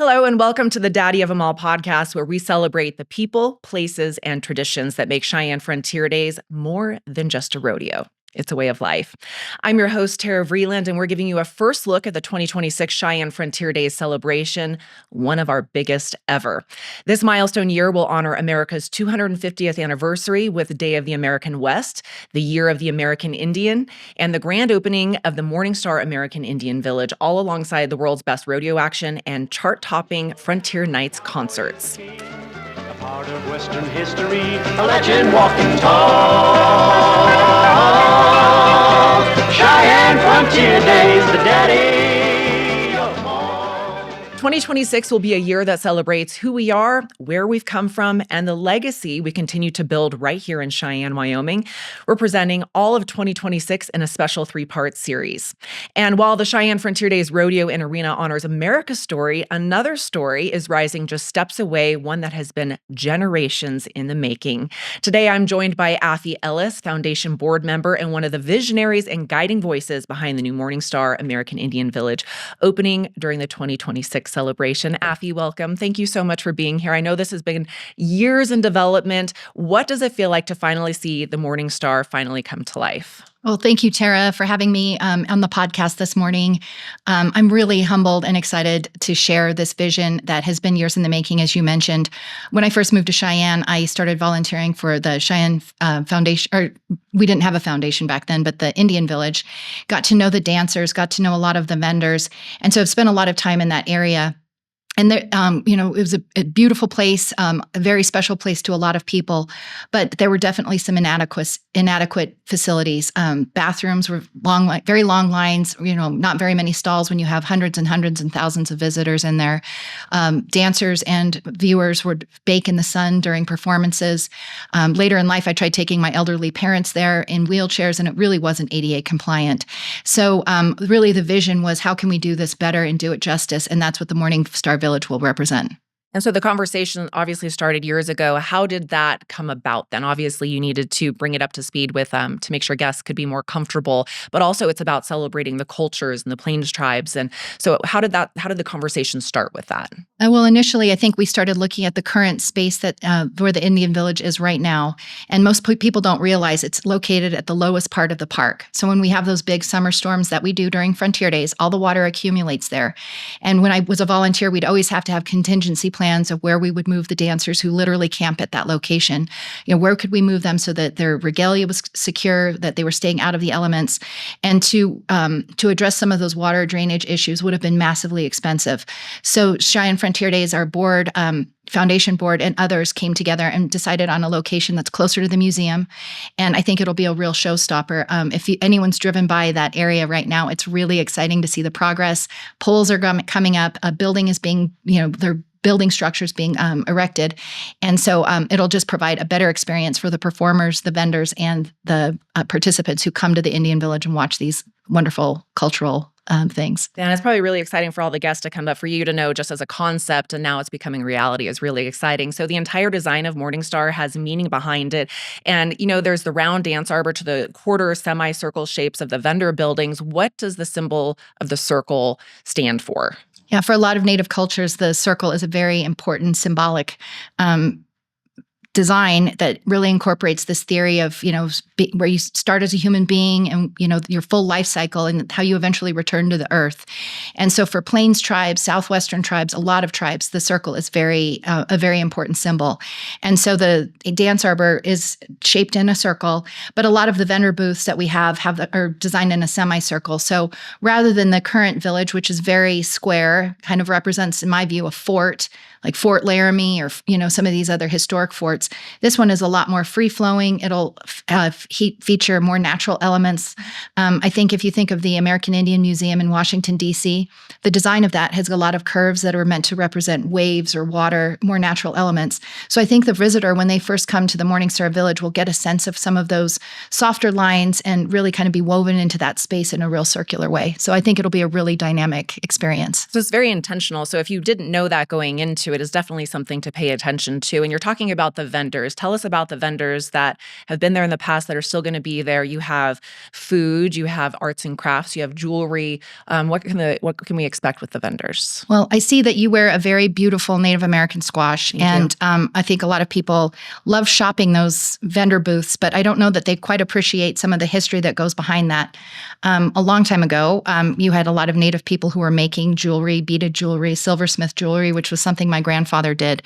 Hello, and welcome to the Daddy of Them All podcast, where we celebrate the people, places, and traditions that make Cheyenne Frontier Days more than just a rodeo. It's a way of life. I'm your host, Tara Vreeland, and we're giving you a first look at the 2026 Cheyenne Frontier Days celebration, one of our biggest ever. This milestone year will honor America's 250th anniversary with Day of the American West, the Year of the American Indian, and the grand opening of the Morningstar American Indian Village, all alongside the world's best rodeo action and chart-topping Frontier Nights concerts. A part of Western history, a legend walking tall. Cheyenne Frontier Days, the daddy of all. 2026 will be a year that celebrates who we are, where we've come from, and the legacy we continue to build right here in Cheyenne, Wyoming. We're presenting all of 2026 in a special three-part series. And while the Cheyenne Frontier Days Rodeo and Arena honors America's story, another story is rising just steps away, one that has been generations in the making. Today, I'm joined by Affie Ellis, Foundation Board Member and one of the visionaries and guiding voices behind the new Morningstar American Indian Village, opening during the 2026 celebration. Affie, welcome. Thank you so much for being here. I know this has been years in development. What does it feel like to finally see the Morningstar finally come to life? Well, thank you, Tara, for having me on the podcast this morning. I'm really humbled and excited to share this vision that has been years in the making, as you mentioned. When I first moved to Cheyenne, I started volunteering for the Cheyenne Foundation, or we didn't have a foundation back then, but the Indian Village. Got to know the dancers, got to know a lot of the vendors. And so I've spent a lot of time in that area. And there, it was a beautiful place, a very special place to a lot of people, but there were definitely some inadequate facilities. Bathrooms were long, very long lines. Not very many stalls when you have hundreds and hundreds and thousands of visitors in there. Dancers and viewers would bake in the sun during performances. Later in life, I tried taking my elderly parents there in wheelchairs, and it really wasn't ADA compliant. So, really, the vision was, how can we do this better and do it justice? And that's what the Morningstar Village will represent. And so the conversation obviously started years ago. How did that come about then? Obviously, you needed to bring it up to speed with to make sure guests could be more comfortable, but also it's about celebrating the cultures and the Plains tribes. And so how did the conversation start with that? Well, initially, I think we started looking at the current space that where the Indian Village is right now. And most people don't realize it's located at the lowest part of the park. So when we have those big summer storms that we do during Frontier Days, all the water accumulates there. And when I was a volunteer, we'd always have to have contingency plans of where we would move the dancers who literally camp at that location. Where could we move them so that their regalia was secure, that they were staying out of the elements, and to address some of those water drainage issues would have been massively expensive. So Cheyenne Frontier Days, our board, Foundation Board, and others came together and decided on a location that's closer to the museum. And I think it'll be a real showstopper. If anyone's driven by that area right now, it's really exciting to see the progress. Poles are coming up. A building is being, they're building structures being erected. And so it'll just provide a better experience for the performers, the vendors, and the participants who come to the Indian Village and watch these wonderful cultural things. And it's probably really exciting for all the guests to come, but for you to know just as a concept and now it's becoming reality is really exciting. So the entire design of Morningstar has meaning behind it. And, there's the round dance arbor to the quarter semicircle shapes of the vendor buildings. What does the symbol of the circle stand for? Yeah, for a lot of Native cultures, the circle is a very important symbolic design that really incorporates this theory of, where you start as a human being and, your full life cycle and how you eventually return to the earth. And so for Plains tribes, Southwestern tribes, a lot of tribes, the circle is a very important symbol. And so the dance arbor is shaped in a circle, but a lot of the vendor booths that we are designed in a semicircle. So rather than the current village, which is very square, kind of represents, in my view, a fort, like Fort Laramie or, some of these other historic forts. This one is a lot more free-flowing. It'll feature more natural elements. I think if you think of the American Indian Museum in Washington, D.C., the design of that has a lot of curves that are meant to represent waves or water, more natural elements. So I think the visitor, when they first come to the Morningstar Village, will get a sense of some of those softer lines and really kind of be woven into that space in a real circular way. So I think it'll be a really dynamic experience. So it's very intentional. So if you didn't know that going into it, is definitely something to pay attention to. And you're talking about the vendors. Tell us about the vendors that have been there in the past that are still going to be there. You have food, you have arts and crafts, you have jewelry. What can we expect with the vendors? Well, I see that you wear a very beautiful Native American squash, and I think a lot of people love shopping those vendor booths, but I don't know that they quite appreciate some of the history that goes behind that. A long time ago, you had a lot of Native people who were making jewelry, beaded jewelry, silversmith jewelry, which was something my grandfather did.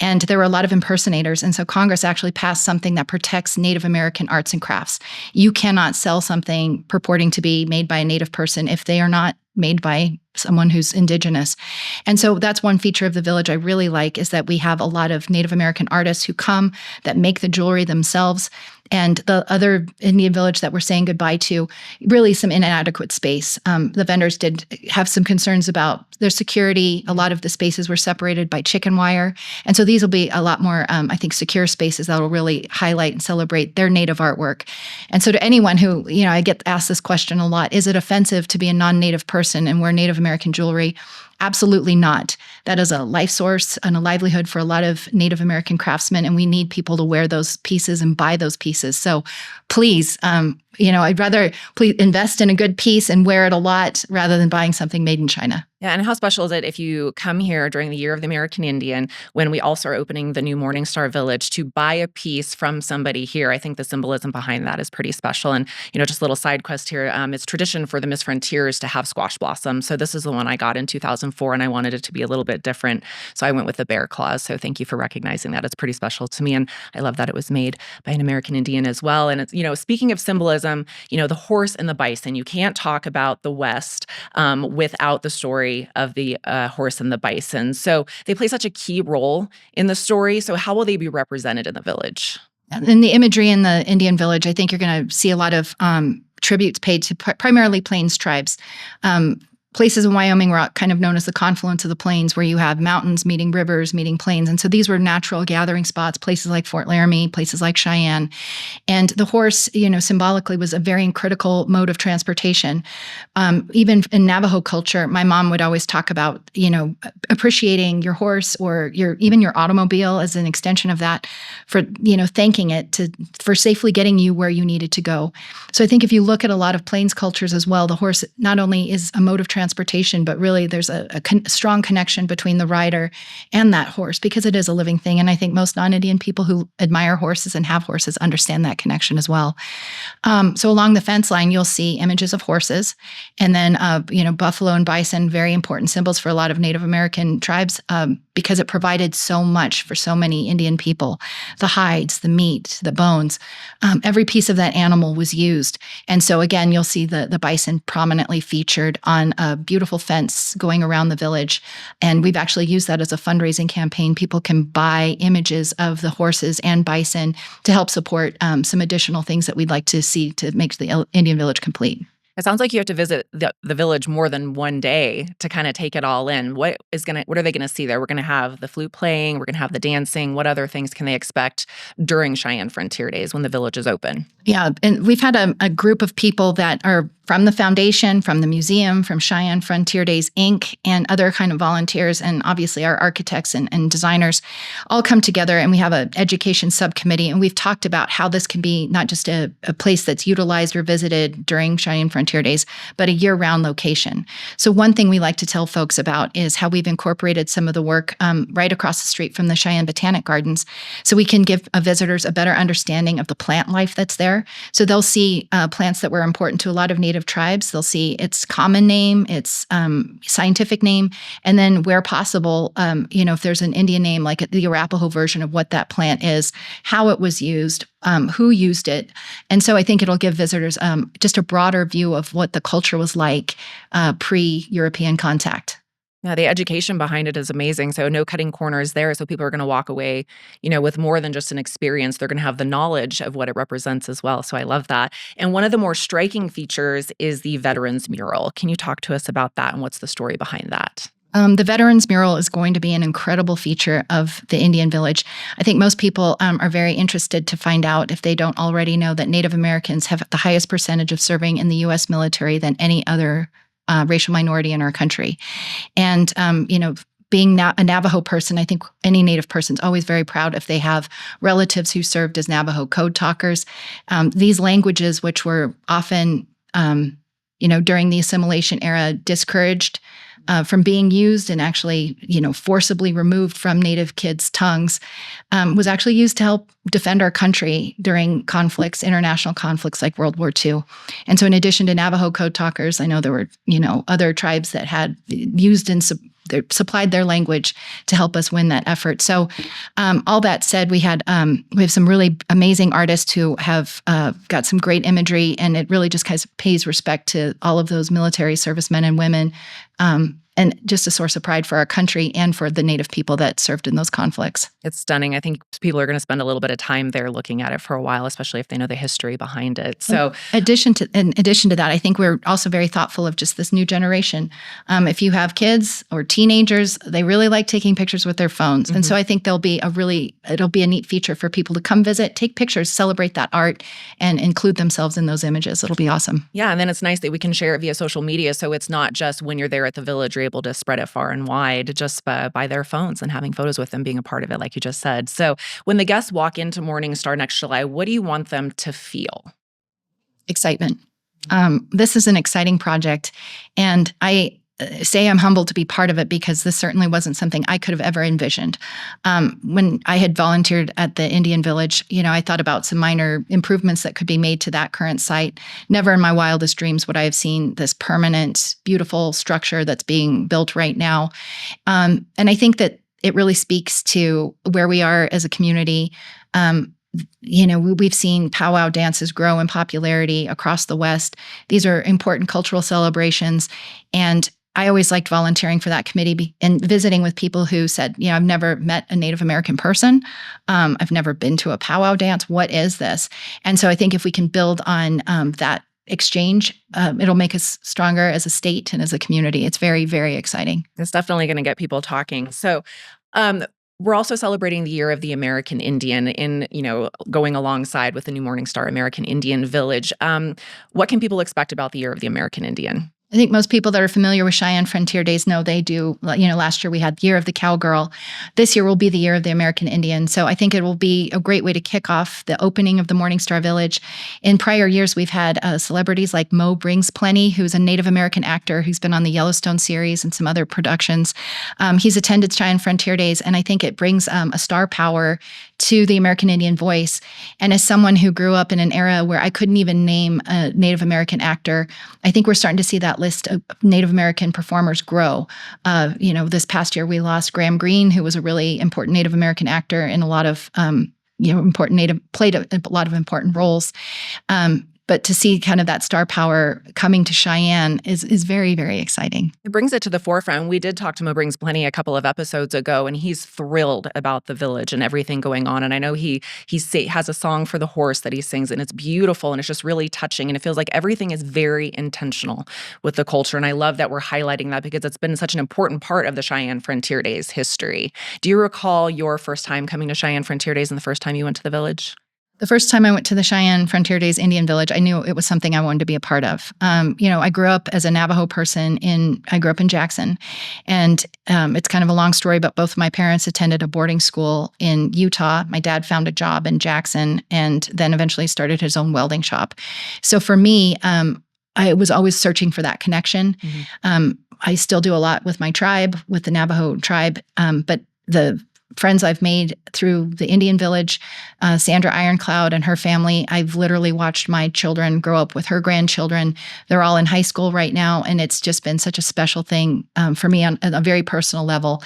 And there were a lot of impersonators. And so Congress actually passed something that protects Native American arts and crafts. You cannot sell something purporting to be made by a Native person if they are not made by someone who's indigenous. And so that's one feature of the village I really like, is that we have a lot of Native American artists who come that make the jewelry themselves. And the other Indian village that we're saying goodbye to, really some inadequate space. The vendors did have some concerns about their security. A lot of the spaces were separated by chicken wire. And so these will be a lot more, I think, secure spaces that will really highlight and celebrate their Native artwork. And so to anyone who, I get asked this question a lot, is it offensive to be a non-Native person and wear Native American jewelry? Absolutely not. That is a life source and a livelihood for a lot of Native American craftsmen, and we need people to wear those pieces and buy those pieces. So please, I'd rather please invest in a good piece and wear it a lot rather than buying something made in China. Yeah, and how special is it if you come here during the Year of the American Indian, when we also are opening the new Morningstar Village, to buy a piece from somebody here? I think the symbolism behind that is pretty special. And, just a little side quest here. It's tradition for the Miss Frontiers to have squash blossoms. So this is the one I got in 2004, and I wanted it to be a little bit different. So I went with the bear claws. So thank you for recognizing that. It's pretty special to me. And I love that it was made by an American Indian as well. And it's, speaking of symbolism, the horse and the bison, you can't talk about the West without the story of the horse and the bison. So they play such a key role in the story. So how will they be represented in the village? In the imagery in the Indian village, I think you're going to see a lot of tributes paid to primarily Plains tribes. Places in Wyoming were kind of known as the confluence of the plains, where you have mountains meeting rivers, meeting plains. And so these were natural gathering spots, places like Fort Laramie, places like Cheyenne. And the horse, symbolically was a very critical mode of transportation. Even in Navajo culture, my mom would always talk about, appreciating your horse or even your automobile as an extension of that, for, thanking it for safely getting you where you needed to go. So I think if you look at a lot of plains cultures as well, the horse not only is a mode of transportation, but really there's a strong connection between the rider and that horse, because it is a living thing. And I think most non-Indian people who admire horses and have horses understand that connection as well. So along the fence line, you'll see images of horses, and then buffalo and bison, very important symbols for a lot of Native American tribes, because it provided so much for so many Indian people. The hides, the meat, the bones, every piece of that animal was used. And so again, you'll see the bison prominently featured on a beautiful fence going around the village. And we've actually used that as a fundraising campaign. People can buy images of the horses and bison to help support some additional things that we'd like to see to make the Indian village complete. It sounds like you have to visit the village more than one day to kind of take it all in. What are they going to see there? We're going to have the flute playing. We're going to have the dancing. What other things can they expect during Cheyenne Frontier Days when the village is open? Yeah, and we've had a group of people that are from the foundation, from the museum, from Cheyenne Frontier Days, Inc., and other kind of volunteers, and obviously our architects and designers all come together, and we have an education subcommittee, and we've talked about how this can be not just a place that's utilized or visited during Cheyenne Frontier Days, but a year-round location. So one thing we like to tell folks about is how we've incorporated some of the work right across the street from the Cheyenne Botanic Gardens, so we can give visitors a better understanding of the plant life that's there. So they'll see plants that were important to a lot of Native tribes. They'll see its common name, its scientific name, and then where possible, if there's an Indian name, like the Arapaho version of what that plant is, how it was used, who used it. And so I think it'll give visitors just a broader view of what the culture was like pre-European contact. Yeah, the education behind it is amazing. So no cutting corners there. So people are going to walk away, with more than just an experience. They're going to have the knowledge of what it represents as well. So I love that. And one of the more striking features is the Veterans Mural. Can you talk to us about that and what's the story behind that? The Veterans Mural is going to be an incredible feature of the Indian Village. I think most people are very interested to find out, if they don't already know, that Native Americans have the highest percentage of serving in the U.S. military than any other racial minority in our country. And, being a Navajo person, I think any Native person is always very proud if they have relatives who served as Navajo code talkers. These languages, which were often, during the assimilation era, discouraged from being used and actually, forcibly removed from Native kids' tongues, was actually used to help defend our country during conflicts, international conflicts like World War II. And so in addition to Navajo code talkers, I know there were, other tribes that had used and supplied their language to help us win that effort. So all that said, we have some really amazing artists who have got some great imagery, and it really just kind of pays respect to all of those military servicemen and women, and just a source of pride for our country and for the Native people that served in those conflicts. It's stunning. I think people are going to spend a little bit of time there looking at it for a while, especially if they know the history behind it. So, in addition to that, I think we're also very thoughtful of just this new generation. If you have kids or teenagers, they really like taking pictures with their phones. And so I think it'll be a neat feature for people to come visit, take pictures, celebrate that art, and include themselves in those images. It'll be awesome. Yeah. And then it's nice that we can share it via social media. So it's not just when you're there at the village, you're able to spread it far and wide just by their phones and having photos with them being a part of it, like you just said. So when the guests walk into Morning Star next July, what do you want them to feel? Excitement. This is an exciting project, and I say I'm humbled to be part of it because this certainly wasn't something I could have ever envisioned. When I had volunteered at the Indian Village, I thought about some minor improvements that could be made to that current site. Never in my wildest dreams would I have seen this permanent, beautiful structure that's being built right now. And I think that it really speaks to where we are as a community. We've seen powwow dances grow in popularity across the West. These are important cultural celebrations. And I always liked volunteering for that committee and visiting with people who said, I've never met a Native American person. I've never been to a powwow dance. What is this? And so I think if we can build on that exchange, it'll make us stronger as a state and as a community. It's very, very exciting. It's definitely going to get people talking. So, we're also celebrating the Year of the American Indian in, going alongside with the new Morning Star American Indian Village. What can people expect about the Year of the American Indian? I think most people that are familiar with Cheyenne Frontier Days know they do. Last year we had Year of the Cowgirl. This year will be the Year of the American Indian. So I think it will be a great way to kick off the opening of the Morning Star Village. In prior years, we've had celebrities like Mo Brings Plenty, who's a Native American actor who's been on the Yellowstone series and some other productions. He's attended Cheyenne Frontier Days, and I think it brings a star power to the American Indian voice. And as someone who grew up in an era where I couldn't even name a Native American actor, I think we're starting to see that list of Native American performers grow. This past year we lost Graham Greene, who was a really important Native American actor in a lot of played a lot of important roles. But to see kind of that star power coming to Cheyenne is very, very exciting. It brings it to the forefront. We did talk to Mo Brings Plenty a couple of episodes ago, and he's thrilled about the village and everything going on. And I know he has a song for the horse that he sings, and it's beautiful, and it's just really touching. And it feels like everything is very intentional with the culture. And I love that we're highlighting that because it's been such an important part of the Cheyenne Frontier Days history. Do you recall your first time coming to Cheyenne Frontier Days and the first time you went to the village? The first time I went to the Cheyenne Frontier Days Indian Village, I knew it was something I wanted to be a part of. I grew up as a Navajo person I grew up in Jackson. And it's kind of a long story, but both of my parents attended a boarding school in Utah. My dad found a job in Jackson and then eventually started his own welding shop. So for me, I was always searching for that connection. I still do a lot with my tribe, with the Navajo tribe, but the friends I've made through the Indian Village, Sandra Ironcloud and her family, I've literally watched my children grow up with her grandchildren. They're all in high school right now, and it's just been such a special thing for me on a very personal level.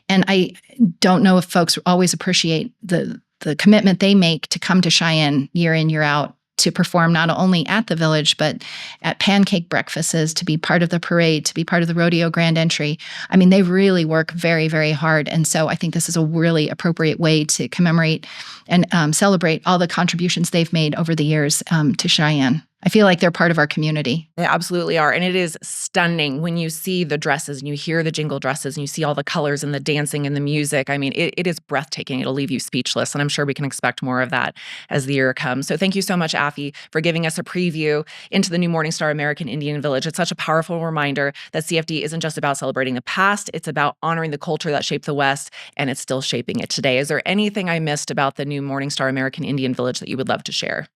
And I don't know if folks always appreciate the commitment they make to come to Cheyenne year in, year out, to perform not only at the village, but at pancake breakfasts, to be part of the parade, to be part of the rodeo grand entry. I mean, they really work very, very hard. And so I think this is a really appropriate way to commemorate and celebrate all the contributions they've made over the years to Cheyenne. I feel like they're part of our community. They absolutely are. And it is stunning when you see the dresses and you hear the jingle dresses and you see all the colors and the dancing and the music. I mean, it is breathtaking. It'll leave you speechless. And I'm sure we can expect more of that as the year comes. So thank you so much, Affie, for giving us a preview into the new Morningstar American Indian Village. It's such a powerful reminder that CFD isn't just about celebrating the past, it's about honoring the culture that shaped the West, and it's still shaping it today. Is there anything I missed about the new Morningstar American Indian Village that you would love to share?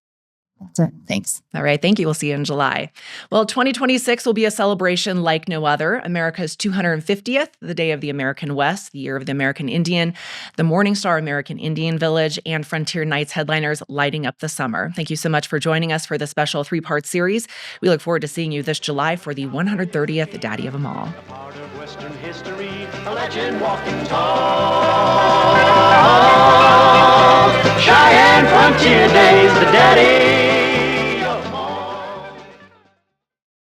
That's it. Thanks. All right. Thank you. We'll see you in July. Well, 2026 will be a celebration like no other. America's 250th, the Day of the American West, the Year of the American Indian, the Morningstar American Indian Village, and Frontier Nights headliners lighting up the summer. Thank you so much for joining us for the special 3-part series. We look forward to seeing you this July for the 130th Daddy of 'em All. A part of Western history, a legend walking tall. Cheyenne Frontier Days, the daddy